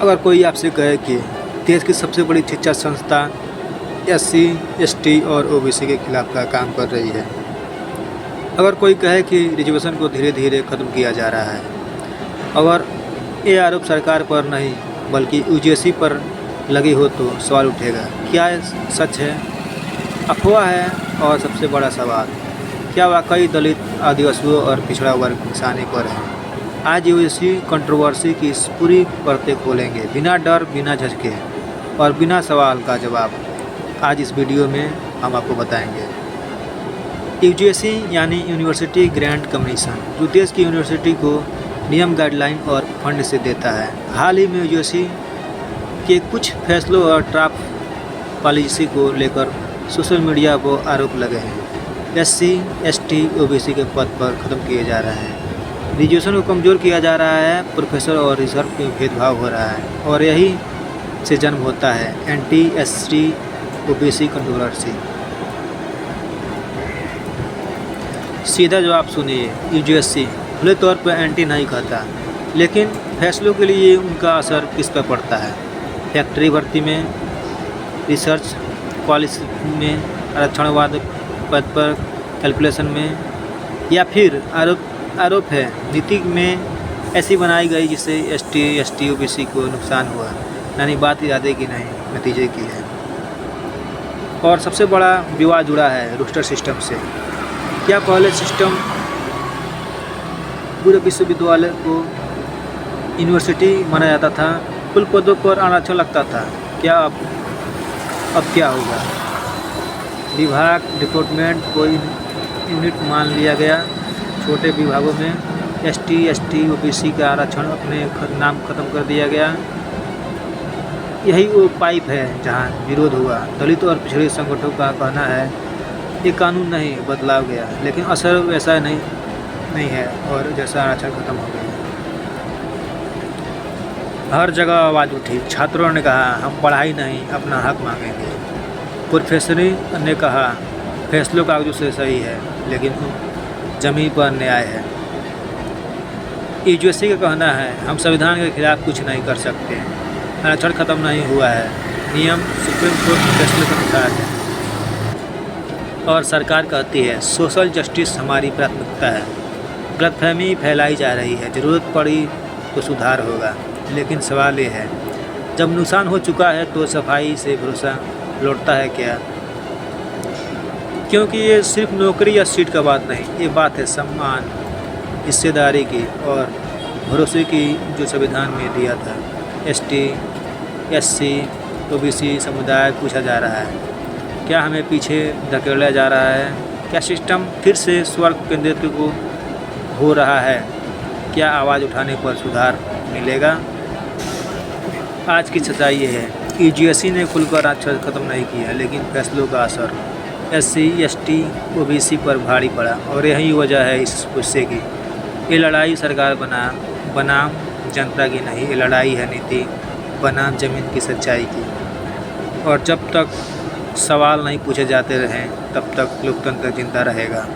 अगर कोई आपसे कहे कि देश की सबसे बड़ी शिक्षा संस्था एससी, एसटी और ओबीसी के खिलाफ का काम कर रही है, अगर कोई कहे कि रिजर्वेशन को धीरे धीरे ख़त्म किया जा रहा है, अगर ये आरोप सरकार पर नहीं बल्कि यूजीसी पर लगी हो तो सवाल उठेगा, क्या ये सच है, अफवाह है? और सबसे बड़ा सवाल, क्या वाकई दलित, आदिवासियों और पिछड़ा वर्ग निशाने पर है? आज यूजीसी कंट्रोवर्सी की इस पूरी परतें खोलेंगे, बिना डर, बिना झिझके और बिना सवाल का जवाब आज इस वीडियो में हम आपको बताएंगे। यूजीसी यानी यूनिवर्सिटी ग्रांट कमीशन, जो देश की यूनिवर्सिटी को नियम, गाइडलाइन और फंड से देता है। हाल ही में यूजीसी के कुछ फैसलों और ड्राफ्ट पॉलिसी को लेकर सोशल मीडिया पर आरोप लगे हैं। एससी, एसटी, ओबीसी के पद पर ख़त्म किए जा रहे हैं, रिजर्वेशन को कमज़ोर किया जा रहा है, प्रोफेसर और रिजर्व में भेदभाव हो रहा है और यही से जन्म होता है एंटी एसटी ओबीसी कंट्रोवर्सी। सीधा जवाब सुनिए, यूजीसी खुले तौर पर एंटी नहीं कहता, लेकिन फैसलों के लिए उनका असर किस पर पड़ता है? फैक्ट्री भर्ती में, रिसर्च पॉलिसी में, आरक्षणवाद पद पर कैलकुलेशन में, या फिर आरोप है नीति में ऐसी बनाई गई जिससे एसटी, एसटी, ओबीसी को नुकसान हुआ, यानी बात इरादे की नहीं नतीजे की है। और सबसे बड़ा विवाद जुड़ा है रोस्टर सिस्टम से। क्या पहले सिस्टम पूरे विश्वविद्यालय को यूनिवर्सिटी माना जाता था, कुल पदों पर आरक्षण लगता था? क्या अब क्या होगा? विभाग, डिपार्टमेंट को यूनिट मान लिया गया। छोटे विभागों में एसटी, एसटी, ओबीसी का आरक्षण अपने नाम खत्म कर दिया गया। यही वो पाइप है जहां विरोध हुआ। दलित और पिछड़े संगठनों का कहना है ये कानून नहीं बदलाव गया, लेकिन असर वैसा नहीं है और जैसा आरक्षण खत्म हो गया। हर जगह आवाज़ उठी। छात्रों ने कहा हम पढ़ाई नहीं, अपना हक मांगेंगे। प्रोफेसर ने कहा फैसलों कागजों से सही है, लेकिन ज़मीन पर न्याय है। यूजीसी का कहना है हम संविधान के खिलाफ कुछ नहीं कर सकते, आरक्षण खत्म नहीं हुआ है, नियम सुप्रीम कोर्ट के फैसले के अनुसार है। और सरकार कहती है सोशल जस्टिस हमारी प्राथमिकता है। गलतफहमी फैलाई जा रही है, ज़रूरत पड़ी तो सुधार होगा, लेकिन सवाल ये है जब नुकसान हो चुका है तो सफाई से भरोसा लौटता है क्या? क्योंकि ये सिर्फ नौकरी या सीट का बात नहीं, ये बात है सम्मान, हिस्सेदारी की और भरोसे की जो संविधान में दिया था। एसटी, एससी, ओबीसी समुदाय पूछा जा रहा है क्या हमें पीछे धकेला जा रहा है? क्या सिस्टम फिर से स्वर्ग केंद्रित को हो रहा है? क्या आवाज़ उठाने पर सुधार मिलेगा? आज की सच्चाई ये है, यूजीसी ने खुलकर आरक्षण खत्म नहीं किया, लेकिन फैसलों का असर एससी, एसटी, ओबीसी पर भारी पड़ा और यही वजह है इस गुस्से की। ये लड़ाई सरकार बनाम जनता की नहीं, ये लड़ाई है नीति बनाम ज़मीन की सच्चाई की। और जब तक सवाल नहीं पूछे जाते रहें तब तक लोकतंत्र जिंदा रहेगा।